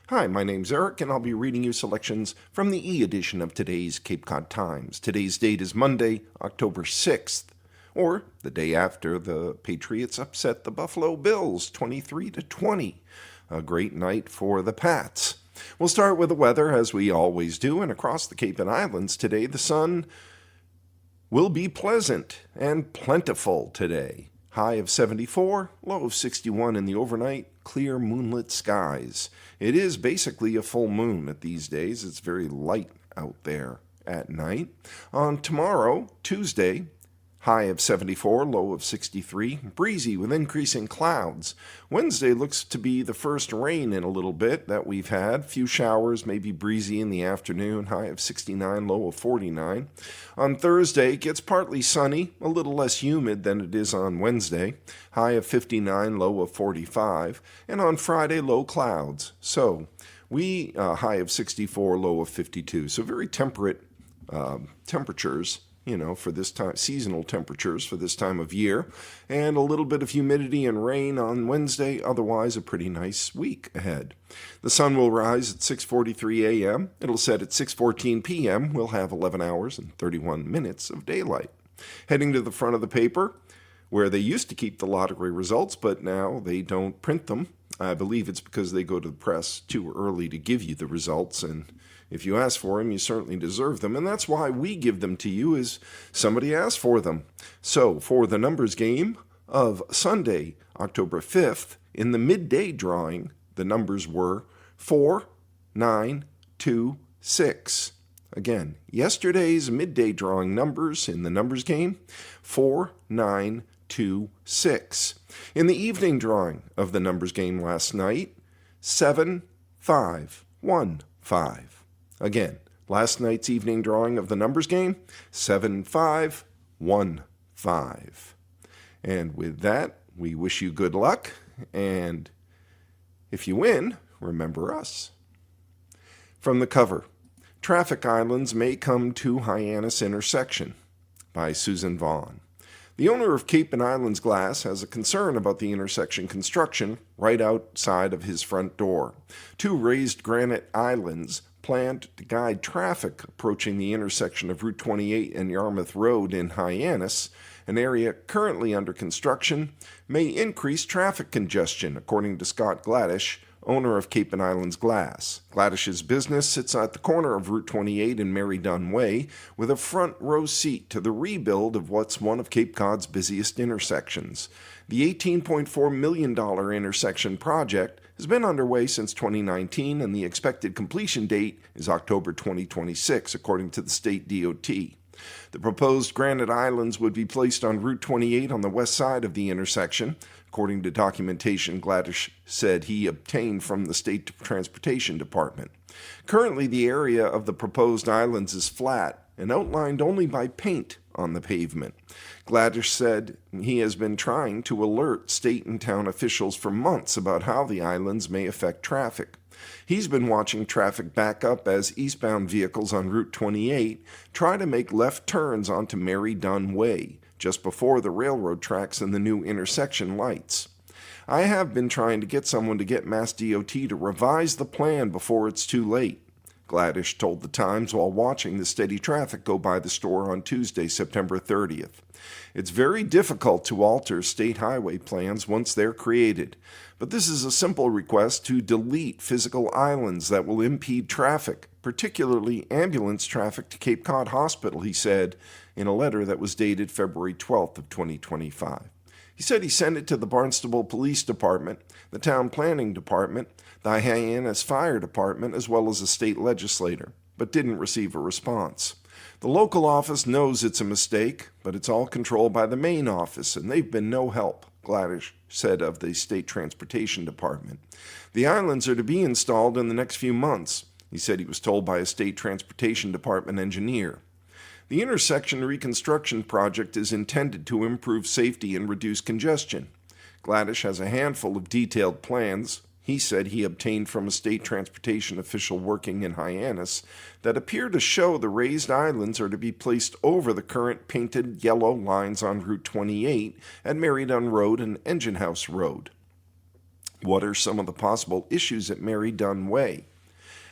Hi, my name's Eric, and I'll be reading you selections from the e-edition of today's Cape Cod Times. Today's date is Monday, October 6th, or the day after the Patriots upset the Buffalo Bills 23-20. A great night for the Pats. We'll start with the weather, as we always do, and across the Cape and Islands today, the sun will be pleasant and plentiful today. High of 74, low of 61 in the overnight, clear moonlit skies. It is basically a full moon at these days. It's very light out there at night. On tomorrow, Tuesday, high of 74, low of 63, breezy with increasing clouds. Wednesday looks to be the first rain in a little bit that we've had. Few showers, maybe breezy in the afternoon, high of 69, low of 49. On Thursday, it gets partly sunny, a little less humid than it is on Wednesday, high of 59, low of 45. And on Friday, low clouds. So we high of 64, low of 52. So very temperate temperatures, for this time, seasonal temperatures for this time of year, and a little bit of humidity and rain on Wednesday, otherwise a pretty nice week ahead. The sun will rise at 6:43 a.m. It'll set at 6:14 p.m. We'll have 11 hours and 31 minutes of daylight. Heading to the front of the paper, where they used to keep the lottery results, but now they don't print them. I believe it's because they go to the press too early to give you the results, and if you ask for them, you certainly deserve them, and that's why we give them to you, is somebody asked for them. So, for the numbers game of Sunday, October 5th, in the midday drawing, the numbers were 4, 9, 2, 6. Again, yesterday's midday drawing numbers in the numbers game, 4, 9, 2, 6. In the evening drawing of the numbers game last night, 7, 5, 1, 5. Again, last night's evening drawing of the numbers game, 7515. And with that, we wish you good luck, and if you win, remember us. From the cover, Traffic Islands May Come to Hyannis Intersection by Susan Vaughn. The owner of Cape and Islands Glass has a concern about the intersection construction right outside of his front door. 2 raised granite islands planned to guide traffic approaching the intersection of Route 28 and Yarmouth Road in Hyannis, an area currently under construction, may increase traffic congestion, according to Scott Gladish, owner of Cape and Islands Glass. Gladish's business sits at the corner of Route 28 and Mary Dunn Way, with a front row seat to the rebuild of what's one of Cape Cod's busiest intersections. The $18.4 million intersection project has been underway since 2019, and the expected completion date is October 2026, according to the state DOT. The proposed granite islands would be placed on Route 28 on the west side of the intersection, according to documentation Gladish said he obtained from the State Transportation Department. Currently, the area of the proposed islands is flat and outlined only by paint on the pavement. Gladish said he has been trying to alert state and town officials for months about how the islands may affect traffic. He's been watching traffic back up as eastbound vehicles on Route 28 try to make left turns onto Mary Dunn Way, just before the railroad tracks and the new intersection lights. I have been trying to get someone to get Mass DOT to revise the plan before it's too late, Gladish told the Times while watching the steady traffic go by the store on Tuesday, September 30th. It's very difficult to alter state highway plans once they're created, but this is a simple request to delete physical islands that will impede traffic, particularly ambulance traffic to Cape Cod Hospital, he said in a letter that was dated February 12th of 2025. He said he sent it to the Barnstable Police Department, the Town Planning Department, the Hyannis Fire Department, as well as a state legislator, but didn't receive a response. The local office knows it's a mistake, but it's all controlled by the main office, and they've been no help, Gladish said of the State Transportation Department. The islands are to be installed in the next few months, he said he was told by a State Transportation Department engineer. The intersection reconstruction project is intended to improve safety and reduce congestion. Gladish has a handful of detailed plans he said he obtained from a state transportation official working in Hyannis that appear to show the raised islands are to be placed over the current painted yellow lines on Route 28 at Mary Dunn Road and Engine House Road. What are some of the possible issues at Mary Dunn Way?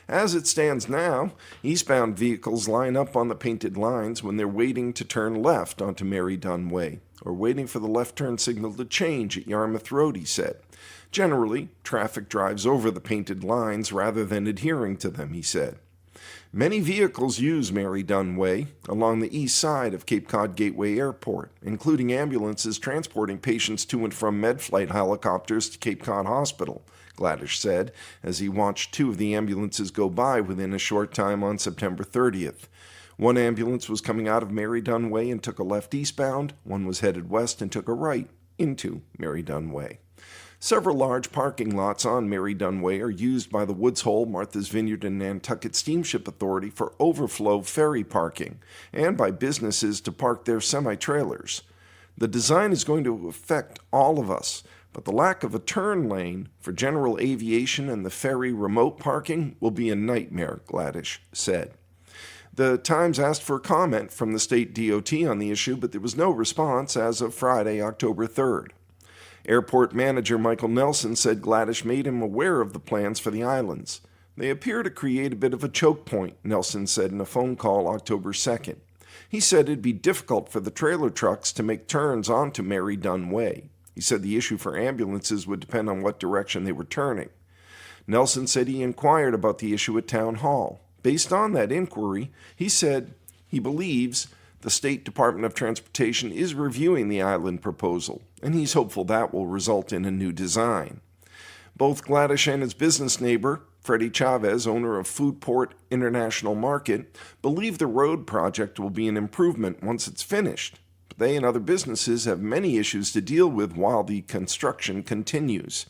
As it stands now, eastbound vehicles line up on the painted lines when they're waiting to turn left onto Mary Dunn Way, or waiting for the left turn signal to change at Yarmouth Road, he said. Generally, traffic drives over the painted lines rather than adhering to them, he said. Many vehicles use Mary Dunn Way along the east side of Cape Cod Gateway Airport, including ambulances transporting patients to and from MedFlight helicopters to Cape Cod Hospital, Gladish said, as he watched two of the ambulances go by within a short time on September 30th. One ambulance was coming out of Mary Dunn Way and took a left eastbound. One was headed west and took a right into Mary Dunn Way. Several large parking lots on Mary Dunn Way are used by the Woods Hole, Martha's Vineyard, and Nantucket Steamship Authority for overflow ferry parking, and by businesses to park their semi-trailers. The design is going to affect all of us, but the lack of a turn lane for general aviation and the ferry remote parking will be a nightmare, Gladish said. The Times asked for comment from the state DOT on the issue, but there was no response as of Friday, October 3rd. Airport manager Michael Nelson said Gladish made him aware of the plans for the islands. They appear to create a bit of a choke point, Nelson said in a phone call October 2nd. He said it'd be difficult for the trailer trucks to make turns onto Mary Dunn Way. He said the issue for ambulances would depend on what direction they were turning. Nelson said he inquired about the issue at Town Hall. Based on that inquiry, he said he believes the State Department of Transportation is reviewing the island proposal, and he's hopeful that will result in a new design. Both Gladish and his business neighbor, Freddie Chavez, owner of Foodport International Market, believe the road project will be an improvement once it's finished. But they and other businesses have many issues to deal with while the construction continues.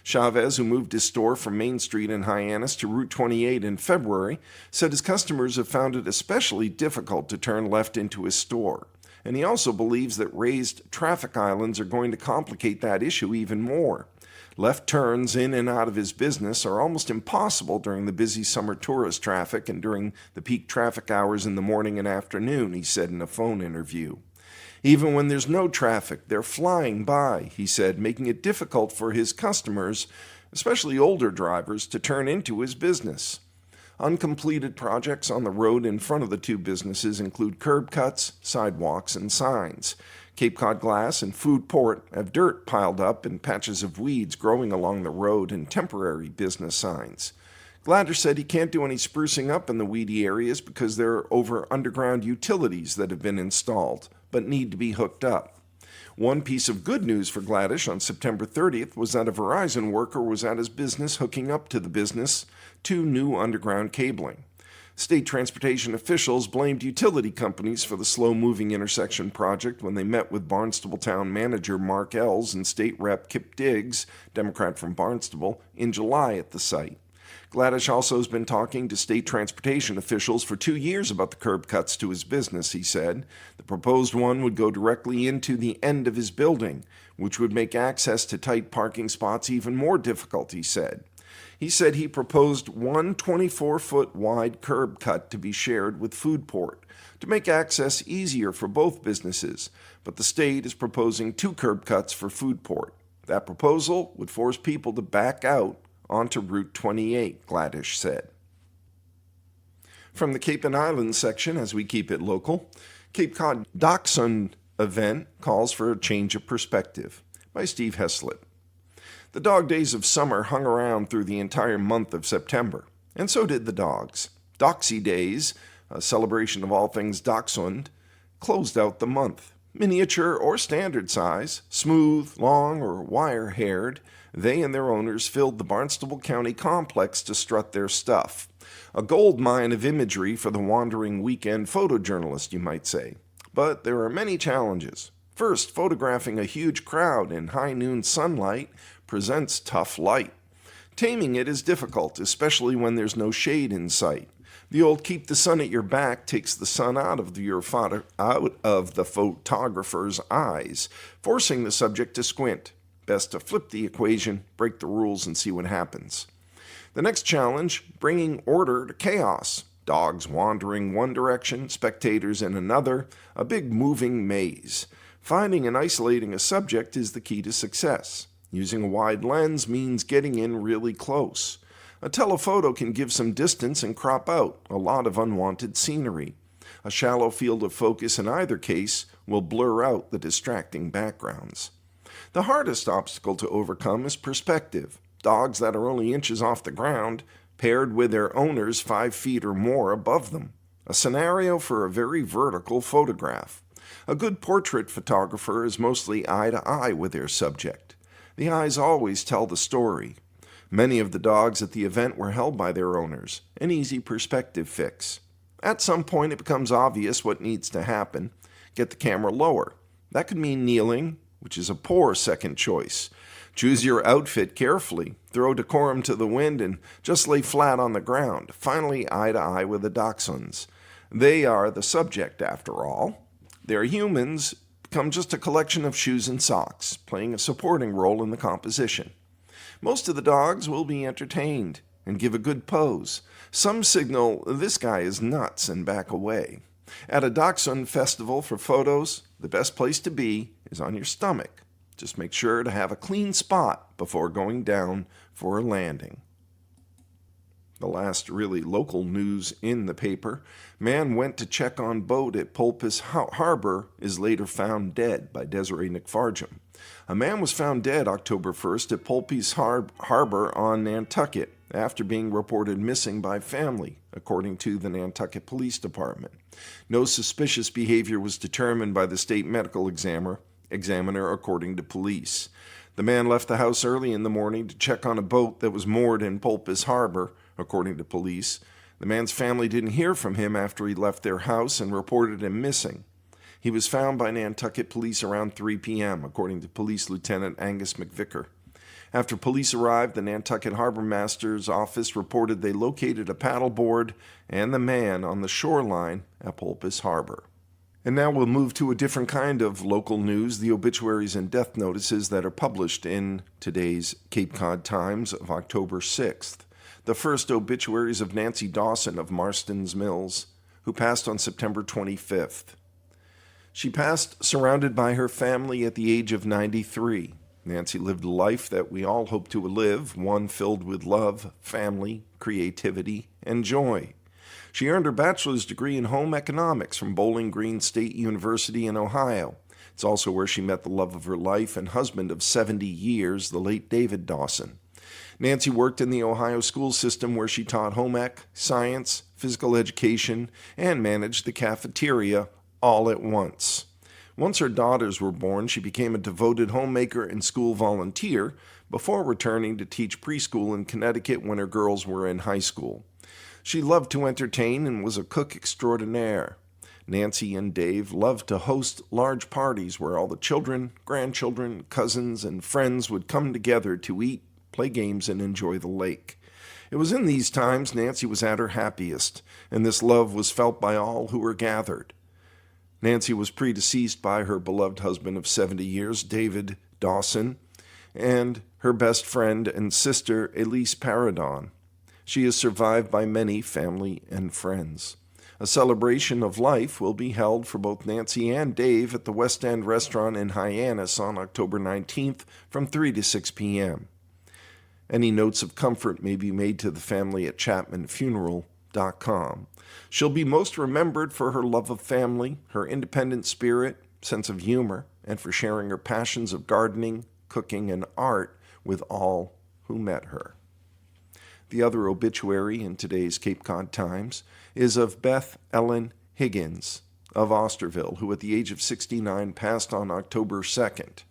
Chavez, who moved his store from Main Street in Hyannis to Route 28 in February, said his customers have found it especially difficult to turn left into his store. And he also believes that raised traffic islands are going to complicate that issue even more. Left turns in and out of his business are almost impossible during the busy summer tourist traffic and during the peak traffic hours in the morning and afternoon, he said in a phone interview. Even when there's no traffic, they're flying by, he said, making it difficult for his customers, especially older drivers, to turn into his business. Uncompleted projects on the road in front of the two businesses include curb cuts, sidewalks, and signs. Cape Cod Glass and Foodport have dirt piled up and patches of weeds growing along the road and temporary business signs. Gladish said he can't do any sprucing up in the weedy areas because there are over underground utilities that have been installed, but need to be hooked up. One piece of good news for Gladish on September 30th was that a Verizon worker was at his business hooking up to the business two new underground cabling. State transportation officials blamed utility companies for the slow-moving intersection project when they met with Barnstable Town Manager Mark Ells and State Rep Kip Diggs, Democrat from Barnstable, in July at the site. Gladish also has been talking to state transportation officials for 2 years about the curb cuts to his business, he said. The proposed one would go directly into the end of his building, which would make access to tight parking spots even more difficult, he said. He said he proposed one 24-foot wide curb cut to be shared with Foodport to make access easier for both businesses, but the state is proposing 2 curb cuts for Foodport. That proposal would force people to back out onto Route 28, Gladish said. From the Cape and Islands section, as we keep it local, Cape Cod Dachshund event calls for a change of perspective, by Steve Heslett. The dog days of summer hung around through the entire month of September, and so did the dogs. Doxy Days, a celebration of all things Dachshund, closed out the month. Miniature or standard size, smooth, long, or wire-haired, they and their owners filled the Barnstable County complex to strut their stuff. A gold mine of imagery for the wandering weekend photojournalist, you might say. But there are many challenges. First, photographing a huge crowd in high noon sunlight presents tough light. Taming it is difficult, especially when there's no shade in sight. The old keep the sun at your back takes the sun out of the photographer's eyes, forcing the subject to squint. Best to flip the equation, break the rules, and see what happens. The next challenge, bringing order to chaos. Dogs wandering one direction, spectators in another, a big moving maze. Finding and isolating a subject is the key to success. Using a wide lens means getting in really close. A telephoto can give some distance and crop out a lot of unwanted scenery. A shallow field of focus in either case will blur out the distracting backgrounds. The hardest obstacle to overcome is perspective. Dogs that are only inches off the ground, paired with their owners 5 feet or more above them. A scenario for a very vertical photograph. A good portrait photographer is mostly eye to eye with their subject. The eyes always tell the story. Many of the dogs at the event were held by their owners, an easy perspective fix. At some point it becomes obvious what needs to happen. Get the camera lower. That could mean kneeling, which is a poor second choice. Choose your outfit carefully, throw decorum to the wind, and just lay flat on the ground, finally eye to eye with the dachshunds. They are the subject, after all. Their humans become just a collection of shoes and socks, playing a supporting role in the composition. Most of the dogs will be entertained and give a good pose. Some signal, "This guy is nuts," and back away. At a dachshund festival for photos, the best place to be is on your stomach. Just make sure to have a clean spot before going down for a landing. The last really local news in the paper: man went to check on boat at Pulpis Harbor is later found dead by Desiree Nickfargem. A man was found dead October 1st at Pulpis Harbor on Nantucket after being reported missing by family, according to the Nantucket Police Department. No suspicious behavior was determined by the state medical examiner, according to police. The man left the house early in the morning to check on a boat that was moored in Pulpis Harbor, according to police. The man's family didn't hear from him after he left their house and reported him missing. He was found by Nantucket police around 3 p.m., according to Police Lieutenant Angus McVicker. After police arrived, the Nantucket Harbor Master's office reported they located a paddleboard and the man on the shoreline at Pulpis Harbor. And now we'll move to a different kind of local news, the obituaries and death notices that are published in today's Cape Cod Times of October 6th. The first obituaries of Nancy Dawson of Marston's Mills, who passed on September 25th. She passed surrounded by her family at the age of 93. Nancy lived a life that we all hope to live, one filled with love, family, creativity, and joy. She earned her bachelor's degree in home economics from Bowling Green State University in Ohio. It's also where she met the love of her life and husband of 70 years, the late David Dawson. Nancy worked in the Ohio school system where she taught home ec, science, physical education, and managed the cafeteria all at once. Once her daughters were born, she became a devoted homemaker and school volunteer before returning to teach preschool in Connecticut when her girls were in high school. She loved to entertain and was a cook extraordinaire. Nancy and Dave loved to host large parties where all the children, grandchildren, cousins, and friends would come together to eat, play games, and enjoy the lake. It was in these times Nancy was at her happiest, and this love was felt by all who were gathered. Nancy was predeceased by her beloved husband of 70 years, David Dawson, and her best friend and sister, Elise Paradon. She is survived by many family and friends. A celebration of life will be held for both Nancy and Dave at the West End Restaurant in Hyannis on October 19th from 3 to 6 p.m. Any notes of comfort may be made to the family at ChapmanFuneral.com. She'll be most remembered for her love of family, her independent spirit, sense of humor, and for sharing her passions of gardening, cooking, and art with all who met her. The other obituary in today's Cape Cod Times is of Beth Ellen Higgins of Osterville, who at the age of 69 passed on October 2nd.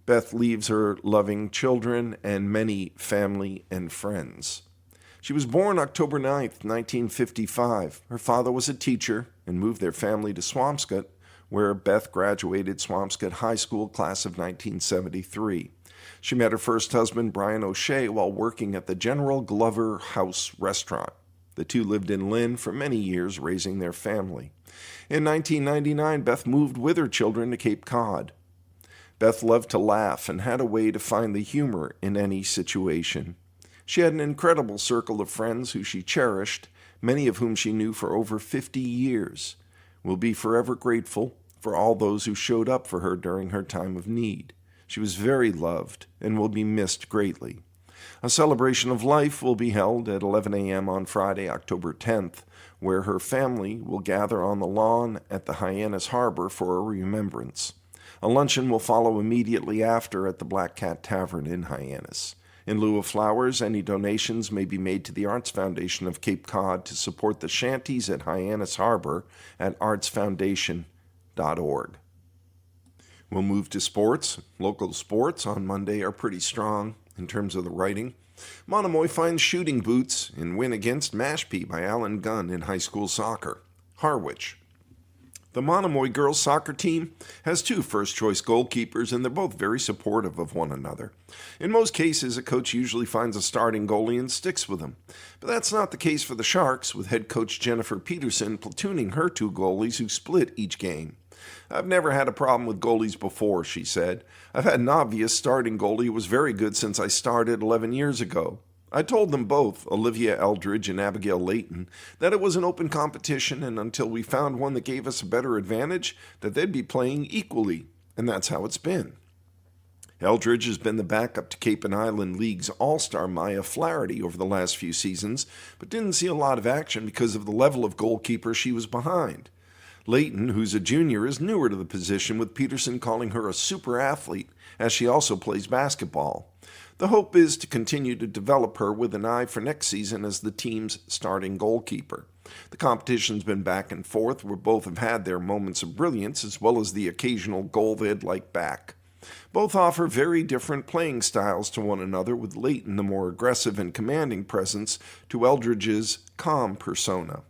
Beth leaves her loving children and many family and friends. She was born October 9th, 1955. Her father was a teacher and moved their family to Swampscott, where Beth graduated Swampscott High School class of 1973. She met her first husband, Brian O'Shea, while working at the General Glover House restaurant. The two lived in Lynn for many years, raising their family. In 1999, Beth moved with her children to Cape Cod. Beth loved to laugh and had a way to find the humor in any situation. She had an incredible circle of friends who she cherished, many of whom she knew for over 50 years. We'll be forever grateful for all those who showed up for her during her time of need. She was very loved and will be missed greatly. A celebration of life will be held at 11 a.m. on Friday, October 10th, where her family will gather on the lawn at the Hyannis Harbor for a remembrance. A luncheon will follow immediately after at the Black Cat Tavern in Hyannis. In lieu of flowers, any donations may be made to the Arts Foundation of Cape Cod to support the shanties at Hyannis Harbor at artsfoundation.org. We'll move to sports. Local sports on Monday are pretty strong in terms of the writing. Monomoy finds shooting boots in win against Mashpee by Alan Gunn in high school soccer. Harwich. The Monomoy girls soccer team has 2 first-choice goalkeepers, and they're both very supportive of one another. In most cases, a coach usually finds a starting goalie and sticks with him. But that's not the case for the Sharks, with head coach Jennifer Peterson platooning her 2 goalies who split each game. "I've never had a problem with goalies before," she said. "I've had an obvious starting goalie who was very good since I started 11 years ago. I told them both, Olivia Eldridge and Abigail Layton, that it was an open competition, and until we found one that gave us a better advantage, that they'd be playing equally, and that's how it's been." Eldridge has been the backup to Cape and Island League's all-star Maya Flaherty over the last few seasons, but didn't see a lot of action because of the level of goalkeeper she was behind. Layton, who's a junior, is newer to the position, with Peterson calling her a super athlete, as she also plays basketball. The hope is to continue to develop her with an eye for next season as the team's starting goalkeeper. The competition's been back and forth, where both have had their moments of brilliance as well as the occasional goal they'd like back. Both offer very different playing styles to one another, with Layton the more aggressive and commanding presence to Eldridge's calm persona.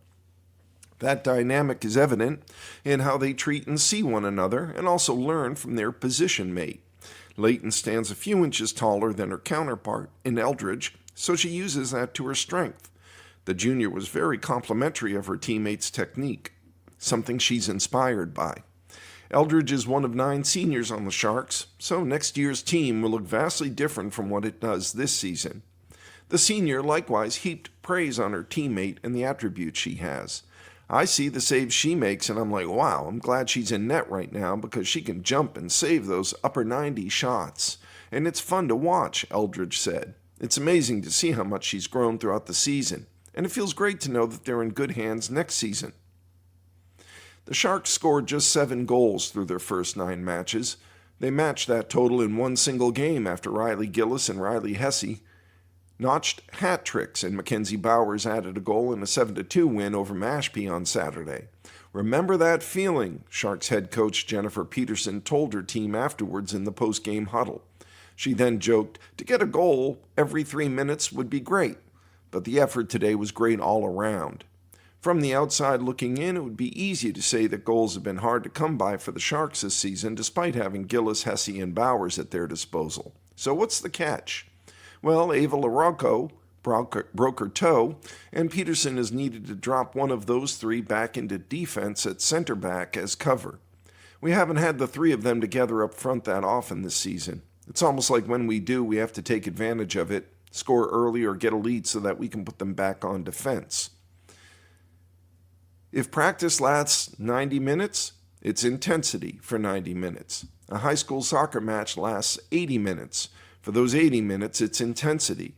That dynamic is evident in how they treat and see one another, and also learn from their position mate. Layton stands a few inches taller than her counterpart in Eldridge, so she uses that to her strength. The junior was very complimentary of her teammates' technique, something she's inspired by. Eldridge is one of 9 seniors on the Sharks, so next year's team will look vastly different from what it does this season. The senior likewise heaped praise on her teammate and the attributes she has. "I see the saves she makes, and I'm like, wow, I'm glad she's in net right now because she can jump and save those upper 90 shots. And it's fun to watch," Eldridge said. "It's amazing to see how much she's grown throughout the season, and it feels great to know that they're in good hands next season." The Sharks scored just 7 goals through their first 9 matches. They matched that total in one single game after Riley Gillis and Riley Hesse notched hat tricks, and Mackenzie Bowers added a goal in a 7-2 win over Mashpee on Saturday. "Remember that feeling," Sharks head coach Jennifer Peterson told her team afterwards in the post-game huddle. She then joked, "To get a goal every 3 minutes would be great, but the effort today was great all around." From the outside looking in, it would be easy to say that goals have been hard to come by for the Sharks this season, despite having Gillis, Hesse, and Bowers at their disposal. So what's the catch? Well, Ava LaRocco broke her toe, and Peterson is needed to drop one of those 3 back into defense at center back as cover. We haven't had the 3 of them together up front that often this season. It's almost like when we do, we have to take advantage of it, score early, or get a lead so that we can put them back on defense. If practice lasts 90 minutes, it's intensity for 90 minutes. A high school soccer match lasts 80 minutes. For those 80 minutes, it's intensity.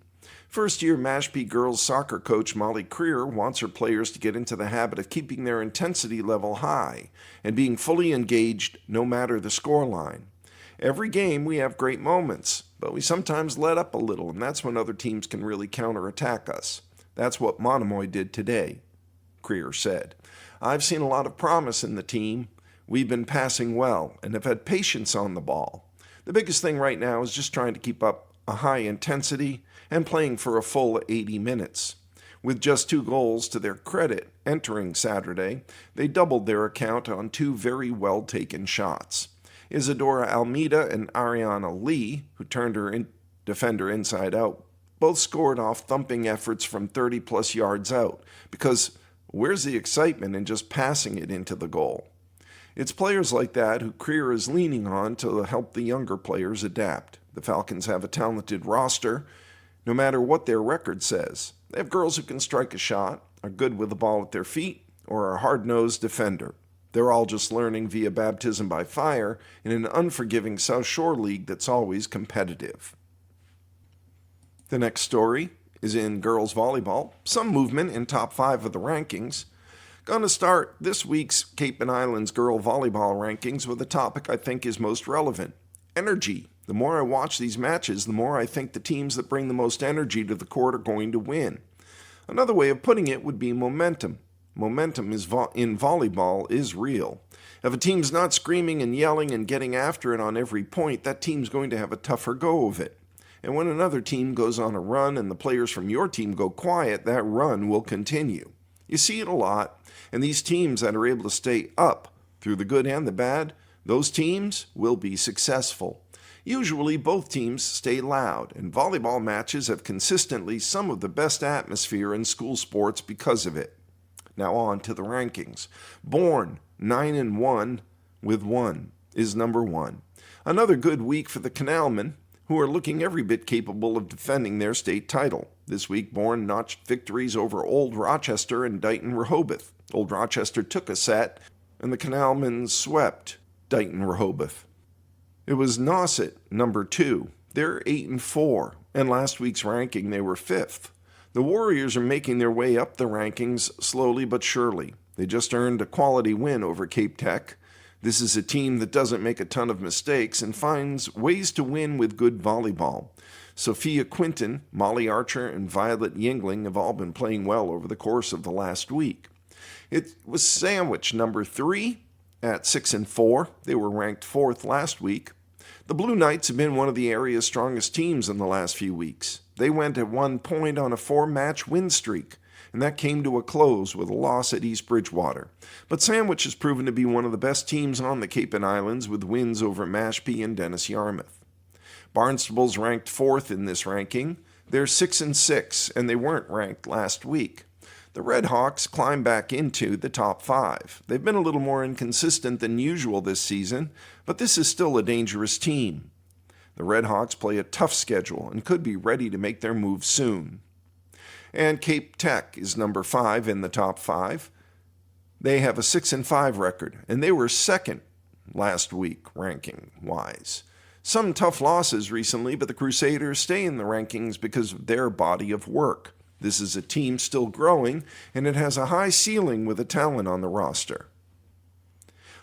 First-year Mashpee girls soccer coach Molly Creer wants her players to get into the habit of keeping their intensity level high and being fully engaged no matter the scoreline. Every game we have great moments, but we sometimes let up a little, and that's when other teams can really counterattack us. That's what Monomoy did today, Creer said. "I've seen a lot of promise in the team. We've been passing well and have had patience on the ball. The biggest thing right now is just trying to keep up a high intensity and playing for a full 80 minutes. With just 2 goals to their credit entering Saturday, they doubled their account on 2 very well-taken shots. Isadora Almeida and Ariana Lee, who turned her defender inside out, both scored off thumping efforts from 30-plus yards out, because where's the excitement in just passing it into the goal? It's players like that who Creer is leaning on to help the younger players adapt. The Falcons have a talented roster, no matter what their record says. They have girls who can strike a shot, are good with the ball at their feet, or are a hard-nosed defender. They're all just learning via baptism by fire in an unforgiving South Shore League that's always competitive. The next story is in girls volleyball. Some movement in top 5 of the rankings. Going to start this week's Cape and Islands girl volleyball rankings with a topic I think is most relevant: energy. The more I watch these matches, the more I think the teams that bring the most energy to the court are going to win. Another way of putting it would be momentum. Momentum in volleyball is real. If a team's not screaming and yelling and getting after it on every point, that team's going to have a tougher go of it. And when another team goes on a run and the players from your team go quiet, that run will continue. You see it a lot, and these teams that are able to stay up through the good and the bad, those teams will be successful. Usually both teams stay loud, and volleyball matches have consistently some of the best atmosphere in school sports because of it. Now on to the rankings. Bourne, 9-1 with 1, is number 1. Another good week for the Canalmen, who are looking every bit capable of defending their state title. This week, Bourne notched victories over Old Rochester and Dighton Rehoboth. Old Rochester took a set, and the Canalmen swept Dighton Rehoboth. It was Nauset, number 2. They're 8-4, and last week's ranking they were 5th. The Warriors are making their way up the rankings slowly but surely. They just earned a quality win over Cape Tech. This is a team that doesn't make a ton of mistakes and finds ways to win with good volleyball. Sophia Quinton, Molly Archer, and Violet Yingling have all been playing well over the course of the last week. It was Sandwich, number 3, at 6-4. They were ranked 4th last week. The Blue Knights have been one of the area's strongest teams in the last few weeks. They went at 1 point on a 4-match win streak, and that came to a close with a loss at East Bridgewater. But Sandwich has proven to be one of the best teams on the Cape and Islands with wins over Mashpee and Dennis Yarmouth. Barnstable's ranked 4th in this ranking. They're 6-6, and they weren't ranked last week. The Red Hawks climbed back into the top 5. They've been a little more inconsistent than usual this season, but this is still a dangerous team. The Red Hawks play a tough schedule and could be ready to make their move soon. And Cape Tech is number 5 in the top 5. They have a 6-5 record, and they were 2nd last week ranking-wise. Some tough losses recently, but the Crusaders stay in the rankings because of their body of work. This is a team still growing, and it has a high ceiling with the talent on the roster.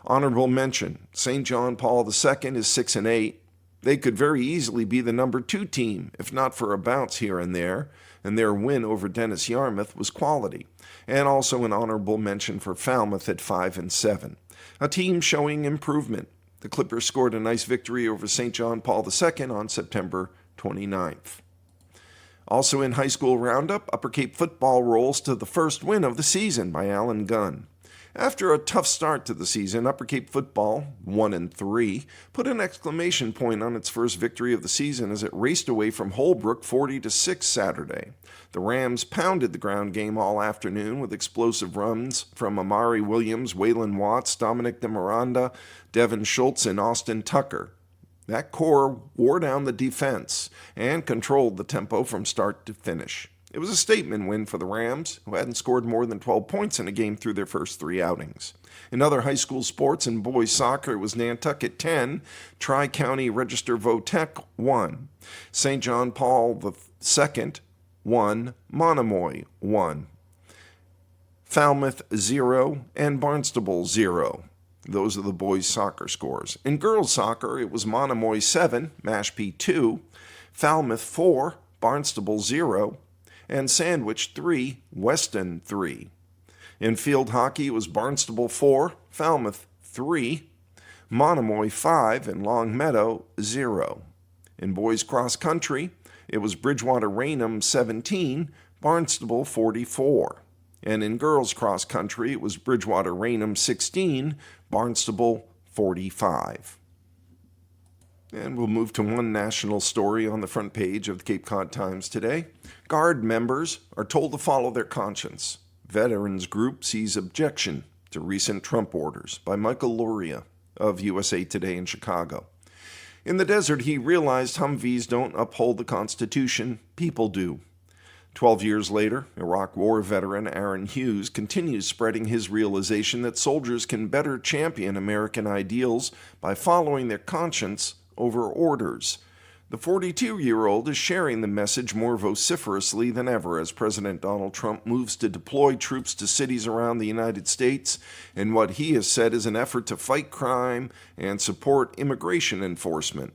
Honorable mention, St. John Paul II is 6-8. They could very easily be the number 2 team, if not for a bounce here and there, and their win over Dennis Yarmouth was quality. And also an honorable mention for Falmouth at 5-7, a team showing improvement. The Clippers scored a nice victory over St. John Paul II on September 29th. Also in high school roundup, Upper Cape football rolls to the first win of the season by Alan Gunn. After a tough start to the season, Upper Cape football, 1-3, put an exclamation point on its first victory of the season as it raced away from Holbrook 40-6 Saturday. The Rams pounded the ground game all afternoon with explosive runs from Amari Williams, Waylon Watts, Dominic DeMiranda, Devin Schultz, and Austin Tucker. That core wore down the defense and controlled the tempo from start to finish. It was a statement win for the Rams, who hadn't scored more than 12 points in a game through their first 3 outings. In other high school sports and boys soccer, it was Nantucket 10, Tri-County Register Votech 1, St. John Paul II 1, Monomoy 1, Falmouth 0, and Barnstable 0. Those are the boys' soccer scores. In girls' soccer, it was Monomoy 7, Mashpee 2, Falmouth 4, Barnstable 0, and Sandwich 3, Weston 3. In field hockey, it was Barnstable 4, Falmouth 3, Monomoy 5, and Longmeadow 0. In boys' cross country, it was Bridgewater Raynham 17, Barnstable 44. And in girls' cross country, it was Bridgewater Raynham 16, Barnstable 45. And we'll move to one national story on the front page of the Cape Cod Times today. Guard members are told to follow their conscience. Veterans Group sees objection to recent Trump orders, by Michael Luria of USA Today in Chicago. In the desert, he realized Humvees don't uphold the Constitution, people do. 12 years later, Iraq War veteran Aaron Hughes continues spreading his realization that soldiers can better champion American ideals by following their conscience over orders. The 42-year-old is sharing the message more vociferously than ever as President Donald Trump moves to deploy troops to cities around the United States in what he has said is an effort to fight crime and support immigration enforcement.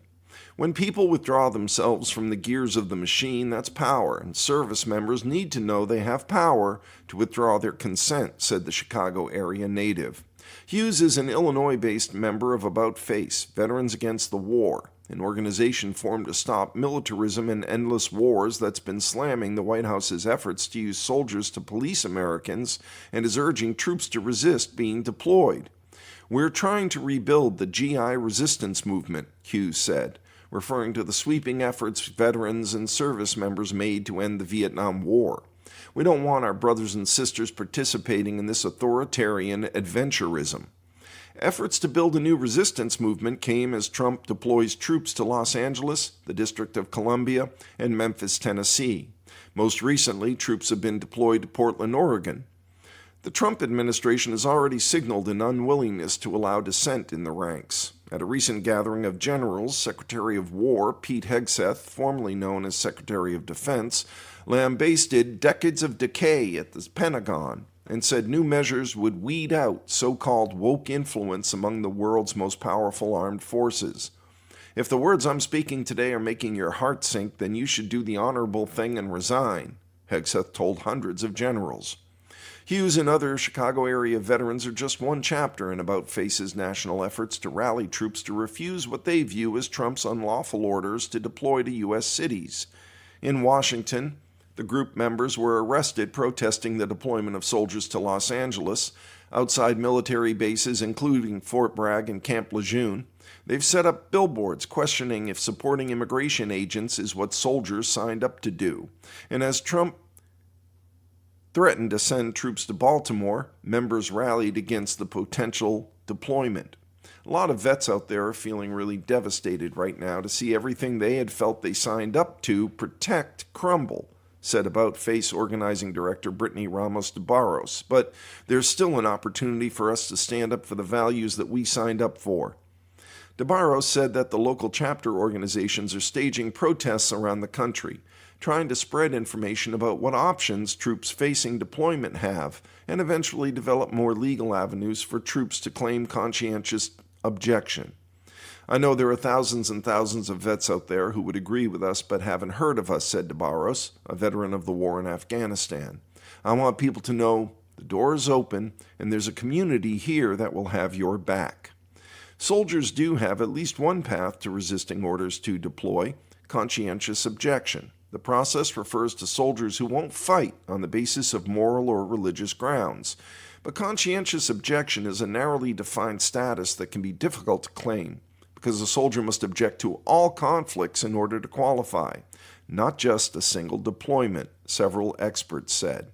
When people withdraw themselves from the gears of the machine, that's power, and service members need to know they have power to withdraw their consent, said the Chicago area native. Hughes is an Illinois-based member of About Face, Veterans Against the War, an organization formed to stop militarism and endless wars that's been slamming the White House's efforts to use soldiers to police Americans and is urging troops to resist being deployed. "We're trying to rebuild the GI resistance movement," Hughes said, referring to the sweeping efforts veterans and service members made to end the Vietnam War. "We don't want our brothers and sisters participating in this authoritarian adventurism." Efforts to build a new resistance movement came as Trump deploys troops to Los Angeles, the District of Columbia, and Memphis, Tennessee. Most recently, troops have been deployed to Portland, Oregon. The Trump administration has already signaled an unwillingness to allow dissent in the ranks. At a recent gathering of generals, Secretary of War Pete Hegseth, formerly known as Secretary of Defense, lambasted decades of decay at the Pentagon and said new measures would weed out so-called woke influence among the world's most powerful armed forces. "If the words I'm speaking today are making your heart sink, then you should do the honorable thing and resign," Hegseth told hundreds of generals. Hughes and other Chicago area veterans are just one chapter in About Face's national efforts to rally troops to refuse what they view as Trump's unlawful orders to deploy to U.S. cities. In Washington, the group members were arrested protesting the deployment of soldiers to Los Angeles, outside military bases including Fort Bragg and Camp Lejeune. They've set up billboards questioning if supporting immigration agents is what soldiers signed up to do. And as Trump threatened to send troops to Baltimore, members rallied against the potential deployment. A lot of vets out there are feeling really devastated right now to see everything they had felt they signed up to protect crumble, said About Face organizing director Brittany Ramos de Barros. But there's still an opportunity for us to stand up for the values that we signed up for. De Barros said that the local chapter organizations are staging protests around the country, trying to spread information about what options troops facing deployment have, and eventually develop more legal avenues for troops to claim conscientious objection. "I know there are thousands and thousands of vets out there who would agree with us but haven't heard of us," said de Barros, a veteran of the war in Afghanistan. "I want people to know the door is open and there's a community here that will have your back." Soldiers do have at least one path to resisting orders to deploy: conscientious objection. The process refers to soldiers who won't fight on the basis of moral or religious grounds. But conscientious objection is a narrowly defined status that can be difficult to claim, because a soldier must object to all conflicts in order to qualify, not just a single deployment, several experts said.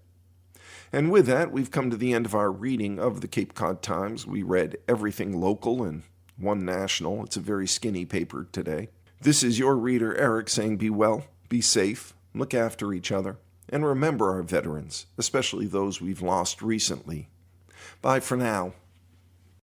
And with that, we've come to the end of our reading of the Cape Cod Times. We read everything local and one national. It's a very skinny paper today. This is your reader, Eric, saying be well, be safe, look after each other, and remember our veterans, especially those we've lost recently. Bye for now.